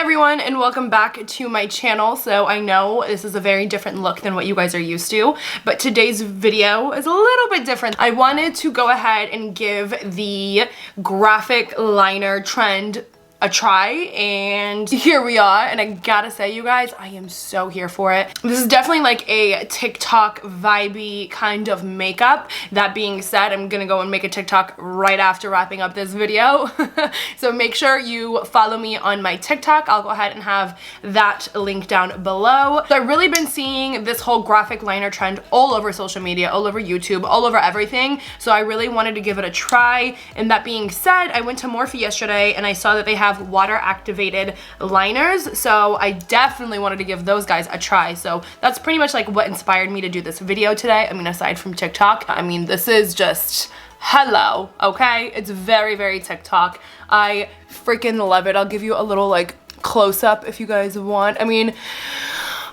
everyone, and welcome back to my channel. So I know this is a very different look than what you guys are used to, but today's video is a little bit different. I wanted to go ahead and give the graphic liner trend a try, and here we are. And I gotta say, you guys, I am so here for it. This is definitely like a TikTok vibey kind of makeup. That being said, I'm gonna go and make a TikTok right after wrapping up this video. So make sure you follow me on my TikTok. I'll go ahead and have that link down below. So I've really been seeing this whole graphic liner trend all over social media, all over YouTube, all over everything. So I really wanted to give it a try. And that being said, I went to Morphe yesterday and I saw that they have water activated liners, so I definitely wanted to give those guys a try. So that's pretty much like what inspired me to do this video today. I mean, aside from TikTok, I mean, this is just hello, okay? It's very, very TikTok. I freaking love it. I'll give you a little like close-up if you guys want. I mean,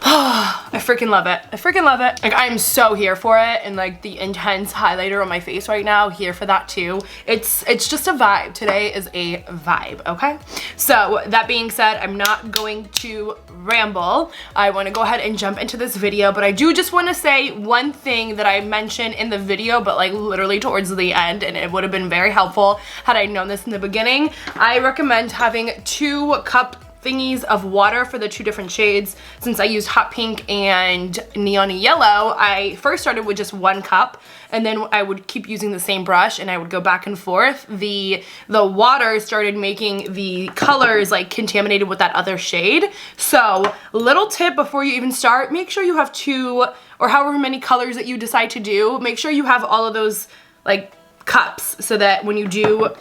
I freaking love it. I freaking love it. Like, I'm so here for it, and like the intense highlighter on my face right now, here for that too. It's just a vibe. Today is a vibe, okay? So that being said, I'm not going to ramble. I want to go ahead and jump into this video, but I do just want to say one thing that I mentioned in the video, but like literally towards the end, and it would have been very helpful had I known this in the beginning. I recommend having 2 cup thingies of water for the 2 different shades. Since I used hot pink and neon yellow, I first started with just 1 cup, and then I would keep using the same brush and I would go back and forth. The water started making the colors like contaminated with that other shade. So little tip before you even start, make sure you have 2 or however many colors that you decide to do. Make sure you have all of those like cups, so that when you do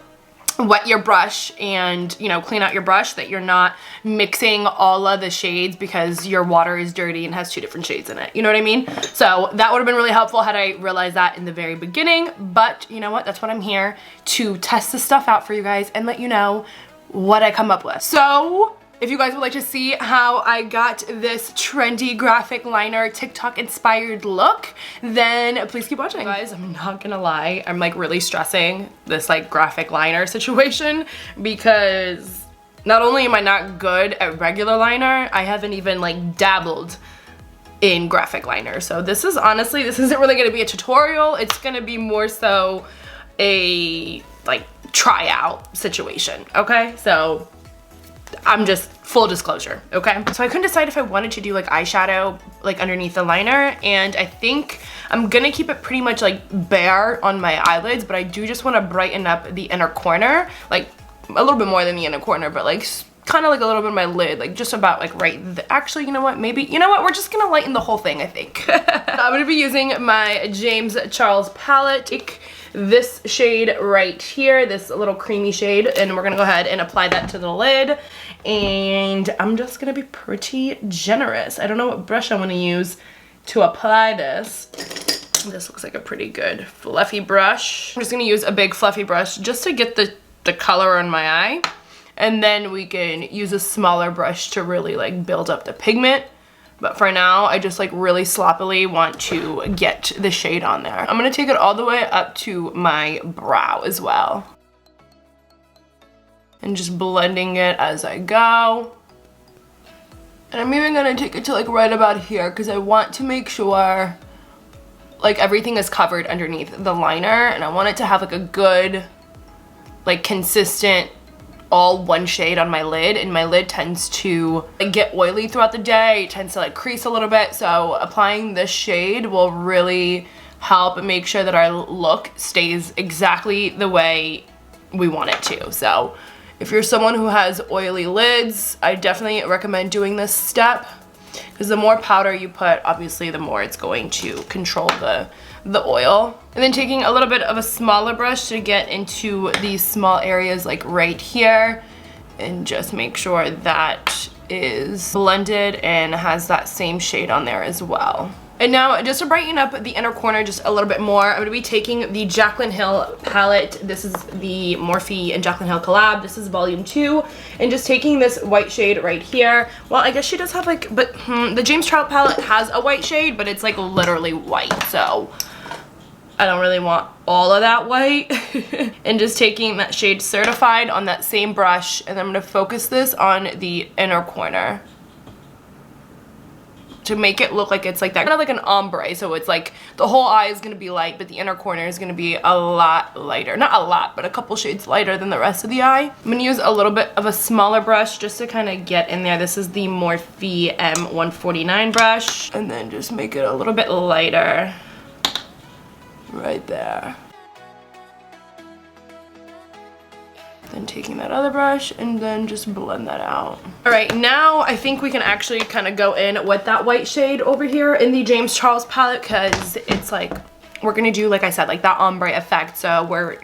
wet your brush and, you know, clean out your brush, that you're not mixing all of the shades because your water is dirty and has 2 different shades in it. You know what I mean? So that would have been really helpful had I realized that in the very beginning. But you know what? That's what I'm here to test this stuff out for you guys and let you know what I come up with. So if you guys would like to see how I got this trendy graphic liner TikTok inspired look, then please keep watching. Guys, I'm not gonna lie, I'm like really stressing this like graphic liner situation, because not only am I not good at regular liner, I haven't even like dabbled in graphic liner. So this is honestly, this isn't really gonna be a tutorial. It's gonna be more so a like tryout situation, okay? So I'm just full disclosure, okay? So I couldn't decide if I wanted to do like eyeshadow like underneath the liner, and I think I'm gonna keep it pretty much like bare on my eyelids, but I do just want to brighten up the inner corner, like a little bit more than the inner corner, but like kind of like a little bit of my lid, like just about like right actually, you know what, maybe, you know what, we're just gonna lighten the whole thing, I think. I'm gonna be using my James Charles palette. This shade right here, this little creamy shade, and we're gonna go ahead and apply that to the lid. And I'm just gonna be pretty generous. I don't know what brush I wanna use to apply this. This looks like a pretty good fluffy brush. I'm just gonna use a big fluffy brush just to get the color on my eye. And then we can use a smaller brush to really like build up the pigment. But for now, I just like really sloppily want to get the shade on there. I'm gonna take it all the way up to my brow as well. And just blending it as I go. And I'm even gonna take it to like right about here, because I want to make sure like everything is covered underneath the liner, and I want it to have like a good, like consistent all one shade on my lid, and my lid tends to like get oily throughout the day. It tends to like crease a little bit, so applying this shade will really help make sure that our look stays exactly the way we want it to. So if you're someone who has oily lids, I definitely recommend doing this step, because the more powder you put, obviously the more it's going to control the oil. And then taking a little bit of a smaller brush to get into these small areas like right here, and just make sure that is blended and has that same shade on there as well. And now, just to brighten up the inner corner just a little bit more, I'm going to be taking the Jaclyn Hill palette. This is the Morphe and Jaclyn Hill collab. This is volume 2. And just taking this white shade right here. Well, I guess she does have like, but the James Charles palette has a white shade, but it's like literally white. So I don't really want all of that white. And just taking that shade Certified on that same brush, and I'm gonna focus this on the inner corner to make it look like it's like that, kind of like an ombre. So it's like the whole eye is gonna be light, but the inner corner is gonna be a lot lighter. Not a lot, but a couple shades lighter than the rest of the eye. I'm gonna use a little bit of a smaller brush just to kind of get in there. This is the Morphe M149 brush. And then just make it a little bit lighter. Right there. Then taking that other brush and then just blend that out. All right, now I think we can actually kind of go in with that white shade over here in the James Charles palette, because it's like, we're gonna do, like I said, like that ombre effect. So we're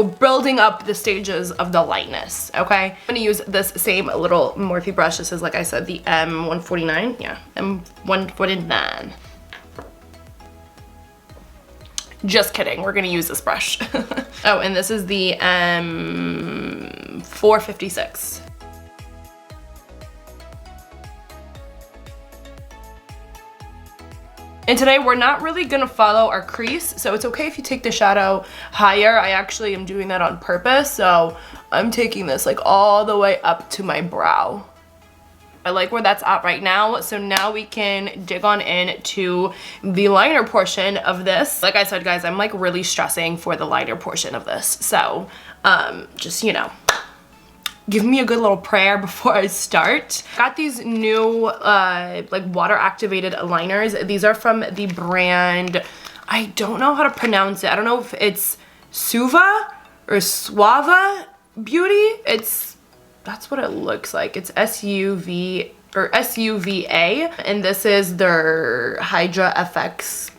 building up the stages of the lightness, okay? I'm gonna use this same little Morphe brush. This is, like I said, the M149, yeah, M149. Just kidding, we're gonna use this brush. Oh, and this is the M456. And today we're not really gonna follow our crease, so it's okay if you take the shadow higher. I actually am doing that on purpose, so I'm taking this like all the way up to my brow. I like where that's at right now, so now we can dig on into the liner portion of this. Like I said, guys, I'm like really stressing for the liner portion of this, so just, you know, give me a good little prayer before I start. Got these new like water activated liners. These are from the brand, I don't know how to pronounce it. I don't know if it's Suva or Suva Beauty. That's what it looks like. It's S-U-V or S-U-V-A, and this is their Hydra FX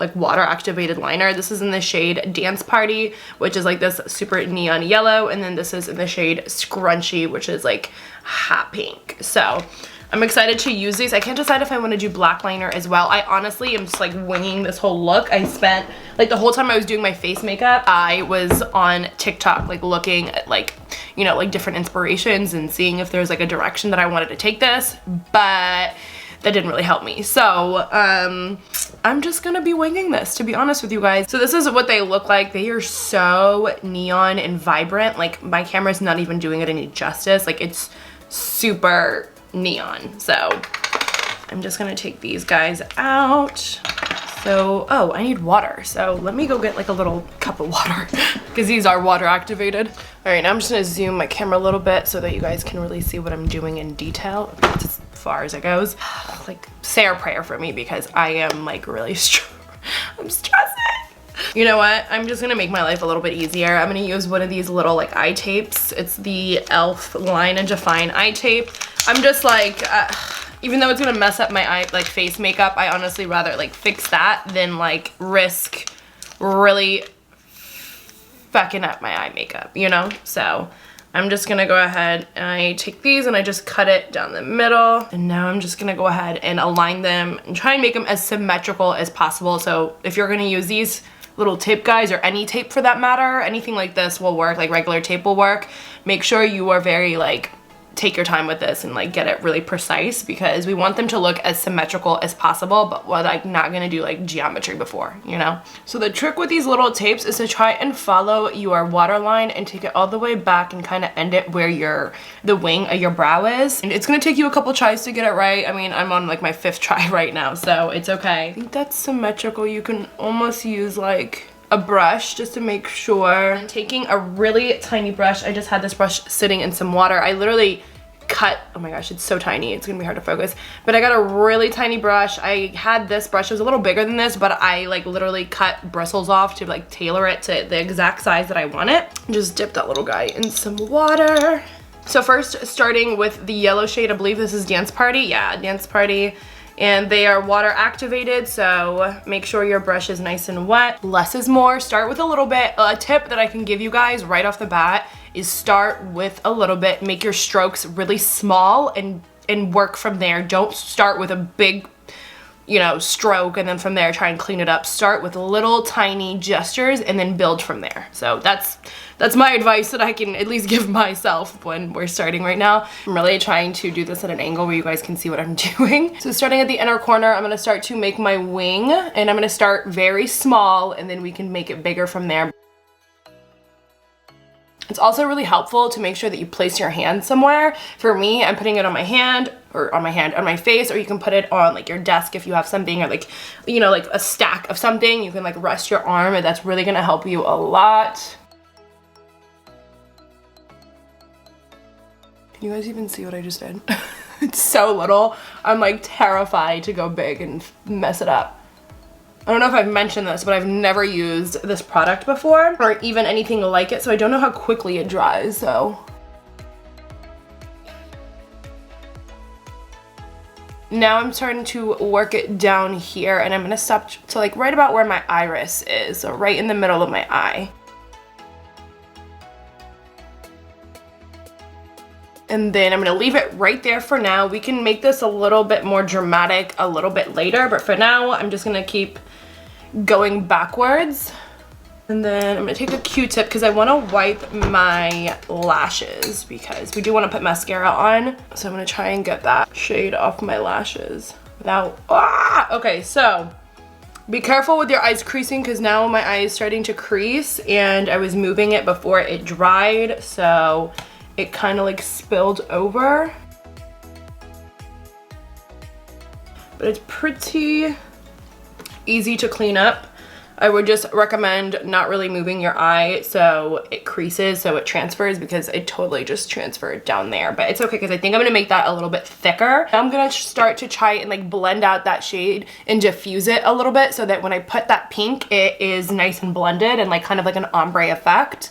like water activated liner. This is in the shade Dance Party, which is like this super neon yellow, and then this is in the shade Scrunchy, which is like hot pink. So I'm excited to use these. I can't decide if I want to do black liner as well. I honestly am just like winging this whole look. I spent like the whole time I was doing my face makeup, I was on TikTok like looking at like, you know, like different inspirations and seeing if there's like a direction that I wanted to take this, but that didn't really help me. So I'm just gonna be winging this, to be honest with you guys. So this is what they look like. They are so neon and vibrant. Like my camera's not even doing it any justice. Like it's super neon. So I'm just gonna take these guys out. So, oh, I need water. So let me go get like a little cup of water because these are water activated. All right, now I'm just gonna zoom my camera a little bit so that you guys can really see what I'm doing in detail. That's as far as it goes. Like, say a prayer for me because I am like really I'm stressing. You know what? I'm just gonna make my life a little bit easier. I'm gonna use one of these little like eye tapes. It's the e.l.f. Line and Define eye tape. I'm just like, even though it's gonna mess up my eye, like face makeup, I honestly rather like fix that than like risk really fucking up my eye makeup, you know? So I'm just gonna go ahead and I take these and I just cut it down the middle. And now I'm just gonna go ahead and align them and try and make them as symmetrical as possible. So if you're gonna use these little tape guys, or any tape for that matter, anything like this will work, like regular tape will work. Make sure you are very like, take your time with this and like get it really precise because we want them to look as symmetrical as possible, but we're like not gonna do like geometry before, you know? So the trick with these little tapes is to try and follow your waterline and take it all the way back and kind of end it where the wing of your brow is. And it's gonna take you a couple tries to get it right. I mean, I'm on like my 5th try right now, so it's okay. I think that's symmetrical. You can almost use like a brush just to make sure. I'm taking a really tiny brush. I just had this brush sitting in some water. I literally cut, oh my gosh, it's so tiny, it's gonna be hard to focus, but I got a really tiny brush. I had this brush, it was a little bigger than this, but I like literally cut bristles off to like tailor it to the exact size that I want it. Just dip that little guy in some water. So first, starting with the yellow shade, I believe this is Dance Party. Yeah, Dance Party. And they are water activated, so make sure your brush is nice and wet. Less is more. Start with a little bit. A tip that I can give you guys right off the bat is start with a little bit. Make your strokes really small and work from there. Don't start with a big you know, stroke, and then from there try and clean it up. Start with little tiny gestures and then build from there. So that's my advice that I can at least give myself when we're starting right now. I'm really trying to do this at an angle where you guys can see what I'm doing. So starting at the inner corner, I'm gonna start to make my wing, and I'm gonna start very small and then we can make it bigger from there. It's also really helpful to make sure that you place your hand somewhere. For me, I'm putting it on my hand, or on my face, or you can put it on like your desk if you have something, or like, you know, like a stack of something. You can like rest your arm, and that's really gonna help you a lot. Can you guys even see what I just did? It's so little. I'm like terrified to go big and mess it up. I don't know if I've mentioned this, but I've never used this product before, or even anything like it, so I don't know how quickly it dries, so. Now I'm starting to work it down here, and I'm gonna stop to like right about where my iris is, so right in the middle of my eye. And then I'm gonna leave it right there for now. We can make this a little bit more dramatic a little bit later, but for now, I'm just gonna keep going backwards. And then I'm gonna take a Q-tip because I wanna wipe my lashes because we do wanna put mascara on. So I'm gonna try and get that shade off my lashes without, okay, so be careful with your eyes creasing because now my eye is starting to crease, and I was moving it before it dried, so it kind of like spilled over. But it's pretty easy to clean up. I would just recommend not really moving your eye so it creases, so it transfers, because it totally just transferred down there. But it's okay because I think I'm gonna make that a little bit thicker. I'm gonna start to try and like blend out that shade and diffuse it a little bit so that when I put that pink, it is nice and blended and like kind of like an ombre effect.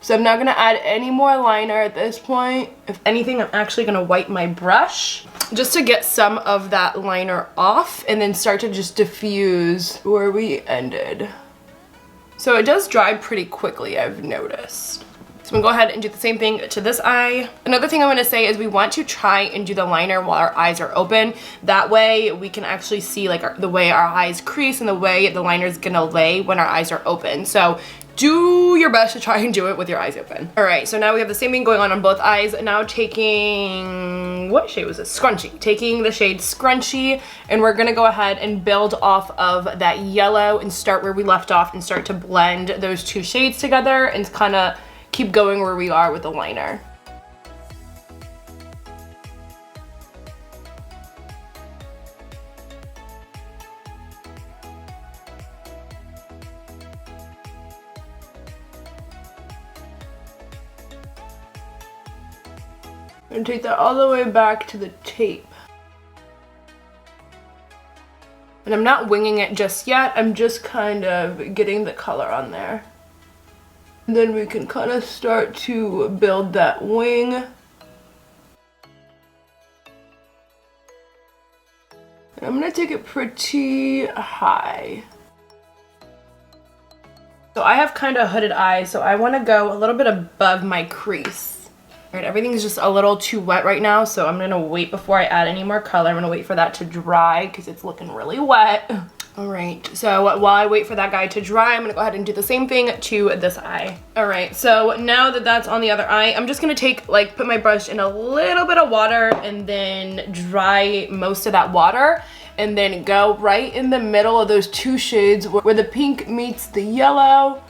So I'm not gonna add any more liner at this point. If anything, I'm actually gonna wipe my brush just to get some of that liner off and then start to just diffuse where we ended. So it does dry pretty quickly, I've noticed. So I'm gonna go ahead and do the same thing to this eye. Another thing I'm gonna say is we want to try and do the liner while our eyes are open. That way we can actually see like the way our eyes crease and the way the liner is gonna lay when our eyes are open. So do your best to try and do it with your eyes open. All right, so now we have the same thing going on both eyes. Now taking, what shade was this? Scrunchy. Taking the shade Scrunchy, and we're gonna go ahead and build off of that yellow and start where we left off and start to blend those two shades together and kind of keep going where we are with the liner. And take that all the way back to the tape. And I'm not winging it just yet, I'm just kind of getting the color on there. And then we can kind of start to build that wing. And I'm gonna take it pretty high. So I have kind of hooded eyes, so I wanna go a little bit above my crease. All right, everything's just a little too wet right now, so I'm gonna wait before I add any more color. I'm gonna wait for that to dry because it's looking really wet. All right, so while I wait for that guy to dry, I'm gonna go ahead and do the same thing to this eye. All right, so now that that's on the other eye, I'm just gonna take, like, put my brush in a little bit of water and then dry most of that water, and then go right in the middle of those two shades where the pink meets the yellow.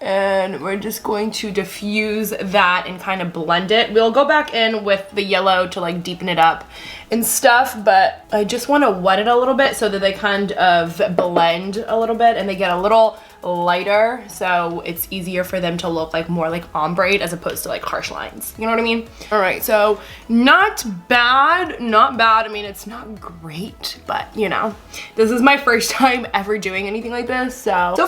And we're just going to diffuse that and kind of blend it. We'll go back in with the yellow to like deepen it up and stuff, but I just want to wet it a little bit so that they kind of blend a little bit and they get a little lighter, so it's easier for them to look like more like ombre as opposed to like harsh lines. You know what I mean? All right, so not bad, not bad. I mean, it's not great, but you know, this is my first time ever doing anything like this, so far so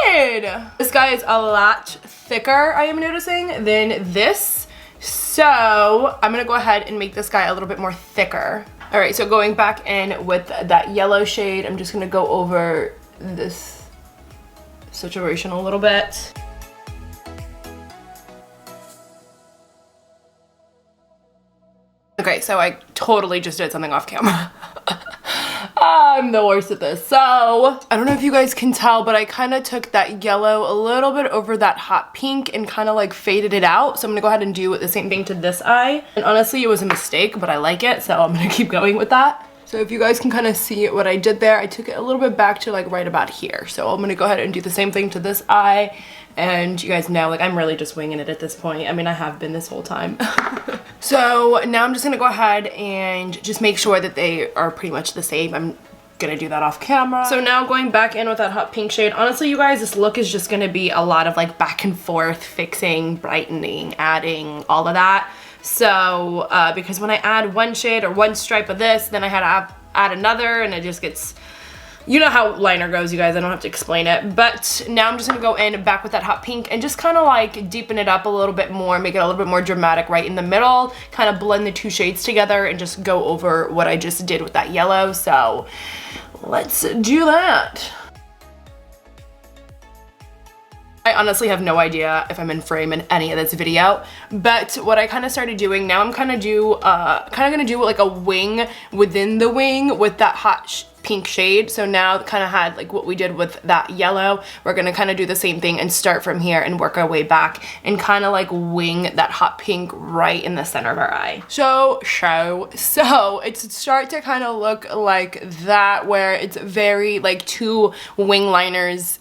good. This guy is a lot thicker, I am noticing, than this, so I'm gonna go ahead and make this guy a little bit more thicker. All right, so going back in with that yellow shade, I'm just gonna go over this situation a little bit. Okay, so I totally just did something off camera. I'm the worst at this. So, I don't know if you guys can tell, but I kind of took that yellow a little bit over that hot pink and kind of like faded it out. So I'm gonna go ahead and do the same thing to this eye. And honestly, it was a mistake, but I like it, so I'm gonna keep going with that. So if you guys can kind of see what I did there, I took it a little bit back to like right about here. So I'm gonna go ahead and do the same thing to this eye. And you guys know, like, I'm really just winging it at this point. I mean, I have been this whole time. So now I'm just gonna go ahead and just make sure that they are pretty much the same. I'm gonna do that off camera. So now going back in with that hot pink shade. Honestly, you guys, this look is just gonna be a lot of like back and forth, fixing, brightening, adding, all of that. So, because when I add one shade or one stripe of this, then I had to add another, and it just gets, you know how liner goes, you guys, I don't have to explain it. But now I'm just gonna go in back with that hot pink and just kind of like deepen it up a little bit more, make it a little bit more dramatic right in the middle, kind of blend the two shades together and just go over what I just did with that yellow. So let's do that. I honestly have no idea if I'm in frame in any of this video, but what I kind of started doing, now I'm kind of gonna do like a wing within the wing with that hot pink shade. So now kind of had like what we did with that yellow, we're gonna kind of do the same thing and start from here and work our way back and kind of like wing that hot pink right in the center of our eye. So it's start to kind of look like that, where it's very like two wing liners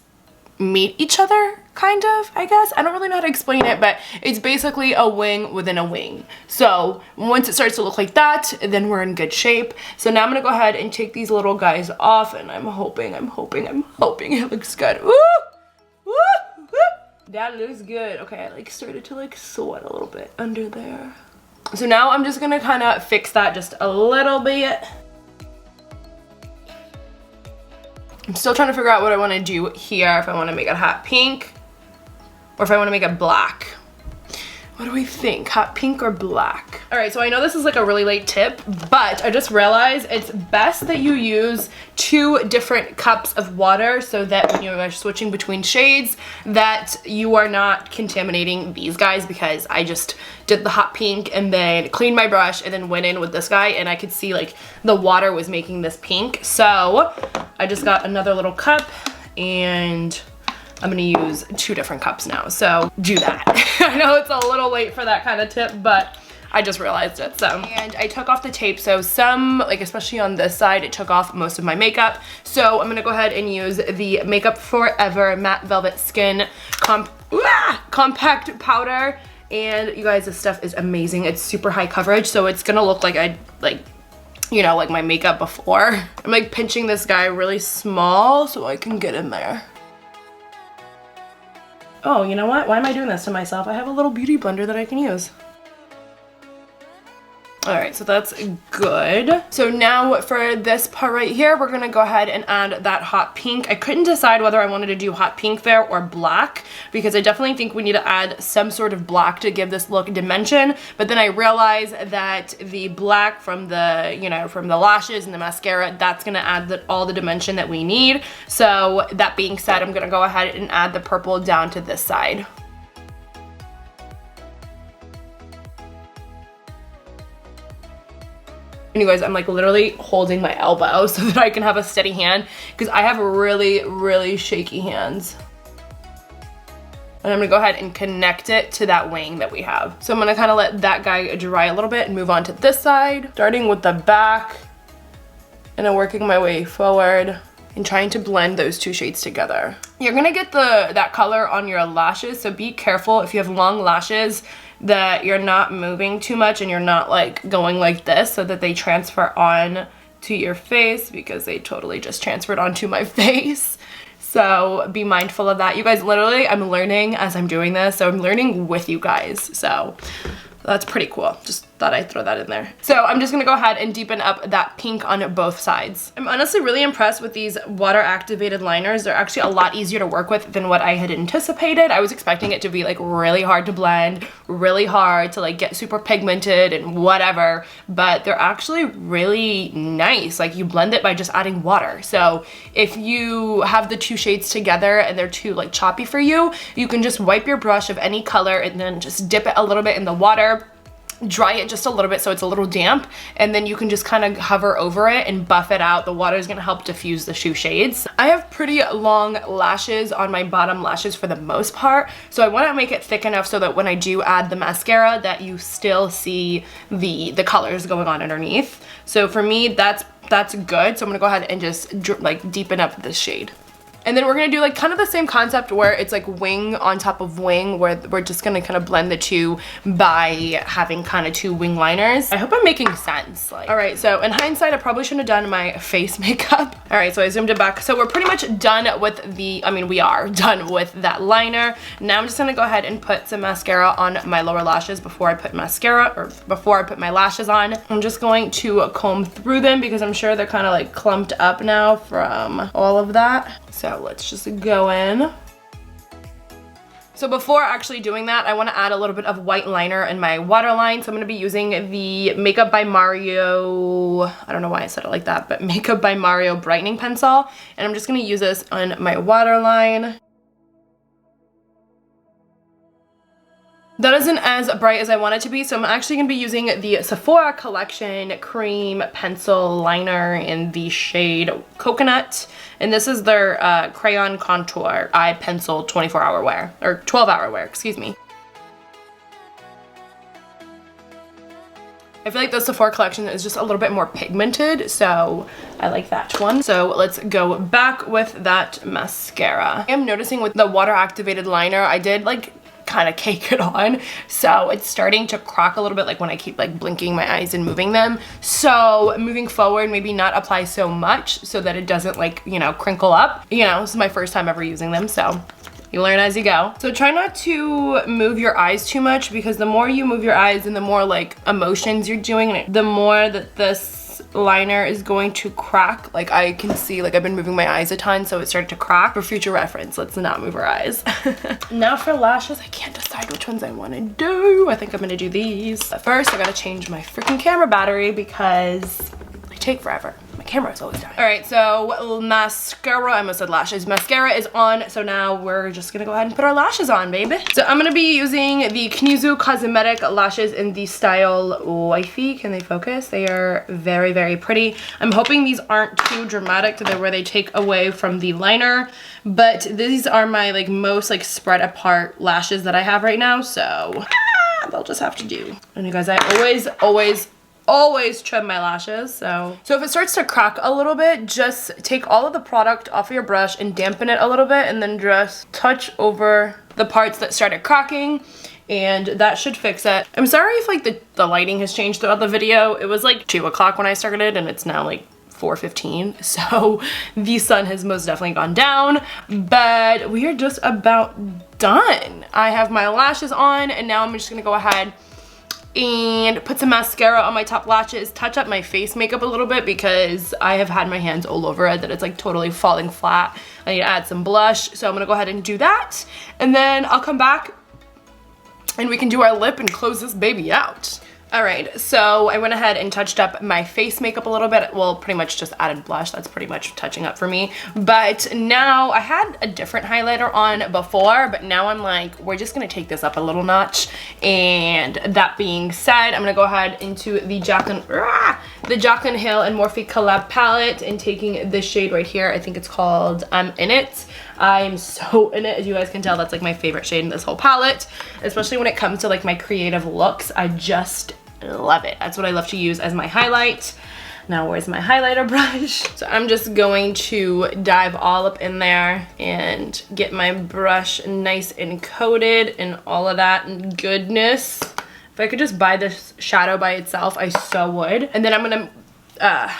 meet each other, kind of, I guess. I don't really know how to explain it, but it's basically a wing within a wing. So once it starts to look like that, then we're in good shape. So now I'm gonna go ahead and take these little guys off, and I'm hoping it looks good. Woo! Woo! Woo! That looks good. Okay, I like started to like sweat a little bit under there. So now I'm just gonna kind of fix that just a little bit. I'm still trying to figure out what I want to do here, if I want to make it hot pink or if I want to make it black. What do we think? Hot pink or black? All right, so I know this is like a really late tip, but I just realized it's best that you use 2 different cups of water so that when you are switching between shades, that you are not contaminating these guys, because I just did the hot pink and then cleaned my brush and then went in with this guy, and I could see like the water was making this pink. So I just got another little cup, and I'm gonna use 2 different cups now, so do that. I know it's a little late for that kind of tip, but I just realized it, so. And I took off the tape, so some, like especially on this side, it took off most of my makeup. So I'm gonna go ahead and use the Makeup Forever Matte Velvet Skin Compact Powder. And you guys, this stuff is amazing. It's super high coverage, so it's gonna look like you know, like my makeup before. I'm like pinching this guy really small so I can get in there. Oh, you know what? Why am I doing this to myself? I have a little beauty blender that I can use. All right, so that's good. So now for this part right here, we're gonna go ahead and add that hot pink. I couldn't decide whether I wanted to do hot pink there or black, because I definitely think we need to add some sort of black to give this look dimension. But then I realized that the black from the, you know, from the lashes and the mascara, that's gonna add all the dimension that we need. So that being said, I'm gonna go ahead and add the purple down to this side. And you guys, I'm like literally holding my elbow so that I can have a steady hand, because I have really, really shaky hands. And I'm gonna go ahead and connect it to that wing that we have. So I'm gonna kind of let that guy dry a little bit and move on to this side, starting with the back and then working my way forward and trying to blend those 2 shades together. You're gonna get that color on your lashes, so be careful if you have long lashes that you're not moving too much and you're not like going like this, so that they transfer on to your face, because they totally just transferred onto my face. So be mindful of that. You guys, literally, I'm learning as I'm doing this, so I'm learning with you guys. So that's pretty cool. Just thought I'd throw that in there. So I'm just gonna go ahead and deepen up that pink on both sides. I'm honestly really impressed with these water activated liners. They're actually a lot easier to work with than what I had anticipated. I was expecting it to be like really hard to blend, really hard to like get super pigmented and whatever, but they're actually really nice. Like you blend it by just adding water. So if you have the 2 shades together and they're too like choppy for you, you can just wipe your brush of any color and then just dip it a little bit in the water, dry it just a little bit so it's a little damp, and then you can just kind of hover over it and buff it out. The water is going to help diffuse the shoe shades. I have pretty long lashes on my bottom lashes for the most part, so I want to make it thick enough so that when I do add the mascara that you still see the colors going on underneath. So for me, that's good. So I'm gonna go ahead and just like deepen up this shade. And then we're gonna do like kind of the same concept where it's like wing on top of wing, where we're just gonna kind of blend the two by having kind of two wing liners. I hope I'm making sense. Like, all right, so in hindsight, I probably shouldn't have done my face makeup. All right, so I zoomed it back. So we're pretty much done with we are done with that liner. Now I'm just gonna go ahead and put some mascara on my lower lashes before I put my lashes on. I'm just going to comb through them because I'm sure they're kind of like clumped up now from all of that. So let's just go in. So before actually doing that, I want to add a little bit of white liner in my waterline. So I'm going to be using the Makeup by Mario, I don't know why I said it like that, but Makeup by Mario brightening pencil. And I'm just going to use this on my waterline. That isn't as bright as I want it to be, so I'm actually going to be using the Sephora collection cream pencil liner in the shade Coconut. And this is their crayon contour eye pencil 24-hour wear, or 12-hour wear, excuse me. I feel like the Sephora collection is just a little bit more pigmented, so I like that one. So let's go back with that mascara. I am noticing with the water activated liner, I did like kind of cake it on, so it's starting to crack a little bit, like when I keep like blinking my eyes and moving them. So moving forward, maybe not apply so much so that it doesn't like, you know, crinkle up. You know, this is my first time ever using them, so you learn as you go. So try not to move your eyes too much, because the more you move your eyes and the more like emotions you're doing, the more that this liner is going to crack. Like I can see, like I've been moving my eyes a ton, so it started to crack. For future reference, let's not move our eyes. Now for lashes, I can't decide which ones I want to do. I think I'm gonna do these. But first, I gotta change my freaking camera battery because they take forever. My camera is always dying. All right, so mascara, I almost said lashes. Mascara is on, so now we're just gonna go ahead and put our lashes on, baby. So I'm gonna be using the Knizou Cosmetic lashes in the style Wifey. Can they focus? They are very, very pretty. I'm hoping these aren't too dramatic to the where they take away from the liner, but these are my like most like spread apart lashes that I have right now, so they'll just have to do. And you guys, I always trim my lashes, so if it starts to crack a little bit, just take all of the product off of your brush and dampen it a little bit, and then just touch over the parts that started cracking, and that should fix it. I'm sorry if like the lighting has changed throughout the video. It was like 2 o'clock when I started and it's now like 4:15, so the sun has most definitely gone down, but we are just about done. I have my lashes on, and now I'm just gonna go ahead and put some mascara on my top lashes, touch up my face makeup a little bit because I have had my hands all over it that it's like totally falling flat. I need to add some blush, so I'm gonna go ahead and do that, and then I'll come back and we can do our lip and close this baby out. All right, so I went ahead and touched up my face makeup a little bit. Well, pretty much just added blush. That's pretty much touching up for me. But now I had a different highlighter on before, but now I'm like, we're just gonna take this up a little notch. And that being said, I'm gonna go ahead into the Jaclyn Hill and Morphe collab palette and taking this shade right here. I think it's called I'm In It. I'm so in it. As you guys can tell, that's like my favorite shade in this whole palette, especially when it comes to like my creative looks. I just love it. That's what I love to use as my highlight. Now where's my highlighter brush? So I'm just going to dive all up in there and get my brush nice and coated and all of that goodness. If I could just buy this shadow by itself, I so would. And then I'm gonna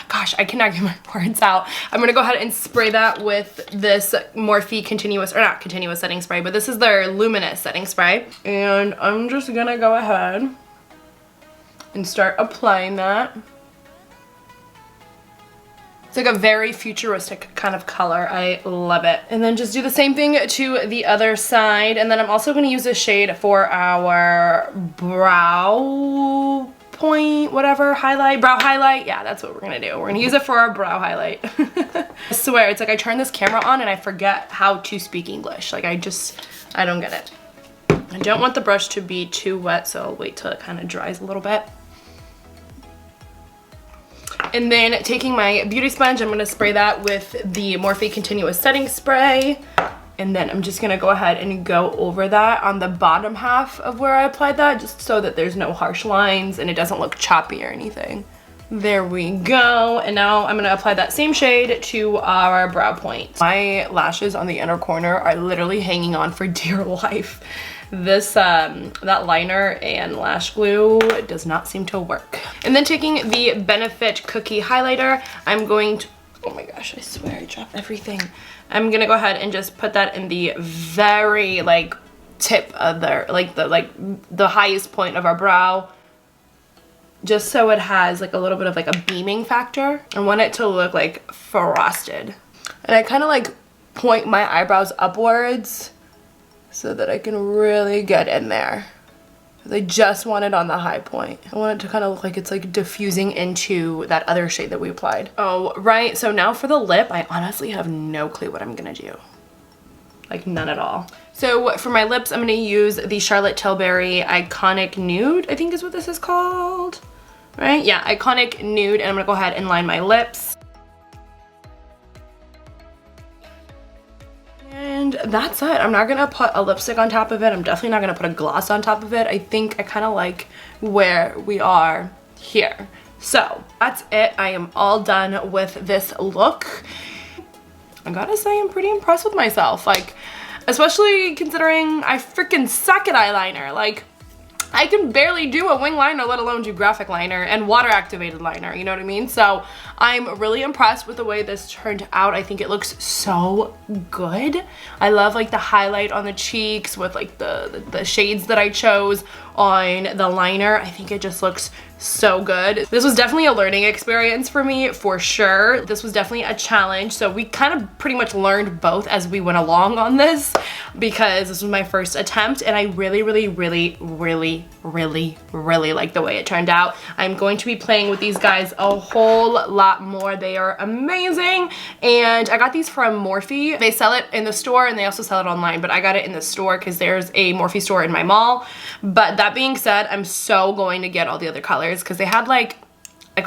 gosh, I cannot get my words out. I'm gonna go ahead and spray that with this Morphe continuous, or not continuous setting spray, but this is their Luminous setting spray. And I'm just gonna go ahead and start applying that. It's like a very futuristic kind of color. I love it. And then just do the same thing to the other side. And then I'm also gonna use this shade for our brow point, whatever, brow highlight. Yeah, that's what we're gonna do. We're gonna use it for our brow highlight. I swear, it's like I turn this camera on and I forget how to speak English. Like I don't get it. I don't want the brush to be too wet, so I'll wait till it kind of dries a little bit. And then taking my beauty sponge, I'm going to spray that with the Morphe Continuous Setting Spray. And then I'm just going to go ahead and go over that on the bottom half of where I applied that, just so that there's no harsh lines and it doesn't look choppy or anything. There we go. And now I'm going to apply that same shade to our brow point. My lashes on the inner corner are literally hanging on for dear life. This, that liner and lash glue does not seem to work. And then taking the Benefit Cookie Highlighter, I'm going to, oh my gosh, I swear I dropped everything. I'm gonna go ahead and just put that in the very, like, tip of the highest point of our brow, just so it has like a little bit of like a beaming factor. I want it to look like frosted. And I kind of like point my eyebrows upwards so that I can really get in there. I just want it on the high point. I want it to kind of look like it's like diffusing into that other shade that we applied. Oh, right. So now for the lip, I honestly have no clue what I'm gonna do. Like none at all. So for my lips, I'm gonna use the Charlotte Tilbury Iconic Nude, I think is what this is called. Right? Yeah, Iconic Nude. And I'm gonna go ahead and line my lips. And that's it. I'm not gonna put a lipstick on top of it. I'm definitely not gonna put a gloss on top of it. I think I kind of like where we are here. So that's it. I am all done with this look. I gotta say I'm pretty impressed with myself. Like, especially considering I freaking suck at eyeliner. Like, I can barely do a wing liner, let alone do graphic liner and water activated liner, you know what I mean? So I'm really impressed with the way this turned out. I think it looks so good. I love like the highlight on the cheeks with like the shades that I chose on the liner. I think it just looks so good. This was definitely a learning experience for me, for sure. This was definitely a challenge. So we kind of pretty much learned both as we went along on this, because this was my first attempt and I really like the way it turned out. I'm going to be playing with these guys a whole lot more. They are amazing. And I got these from Morphe. They sell it in the store and they also sell it online, but I got it in the store because there's a Morphe store in my mall. But that being said, I'm so going to get all the other colors because they had like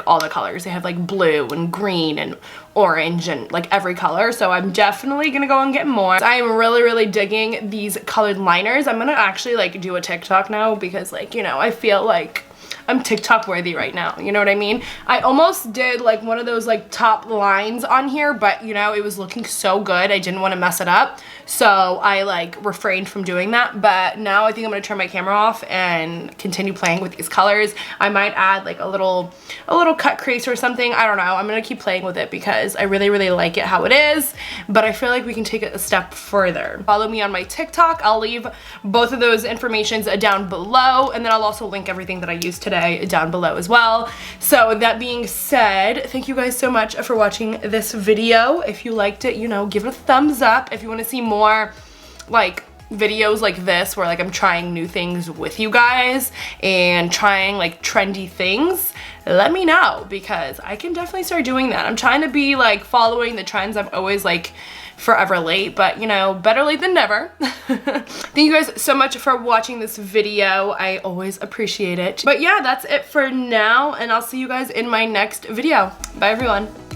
all the colors. They have like blue and green and orange and like every color. So I'm definitely gonna go and get more. I am really digging these colored liners. I'm gonna actually like do a TikTok now because, like, you know, I feel like I'm TikTok worthy right now, you know what I mean? I almost did like one of those like top lines on here, but you know, it was looking so good, I didn't want to mess it up. So I like refrained from doing that, but now I think I'm gonna turn my camera off and continue playing with these colors. I might add like a little cut crease or something, I don't know. I'm gonna keep playing with it because I really like it how it is, but I feel like we can take it a step further. Follow me on my TikTok. I'll leave both of those informations down below, and then I'll also link everything that I used today down below as well. So that being said, thank you guys so much for watching this video. If you liked it, you know, give it a thumbs up. If you want to see more like videos like this where like I'm trying new things with you guys and trying like trendy things, let me know because I can definitely start doing that. I'm trying to be like following the trends. I'm always like forever late, but you know, better late than never. Thank you guys so much for watching this video. I always appreciate it. But yeah, that's it for now, and I'll see you guys in my next video. Bye everyone.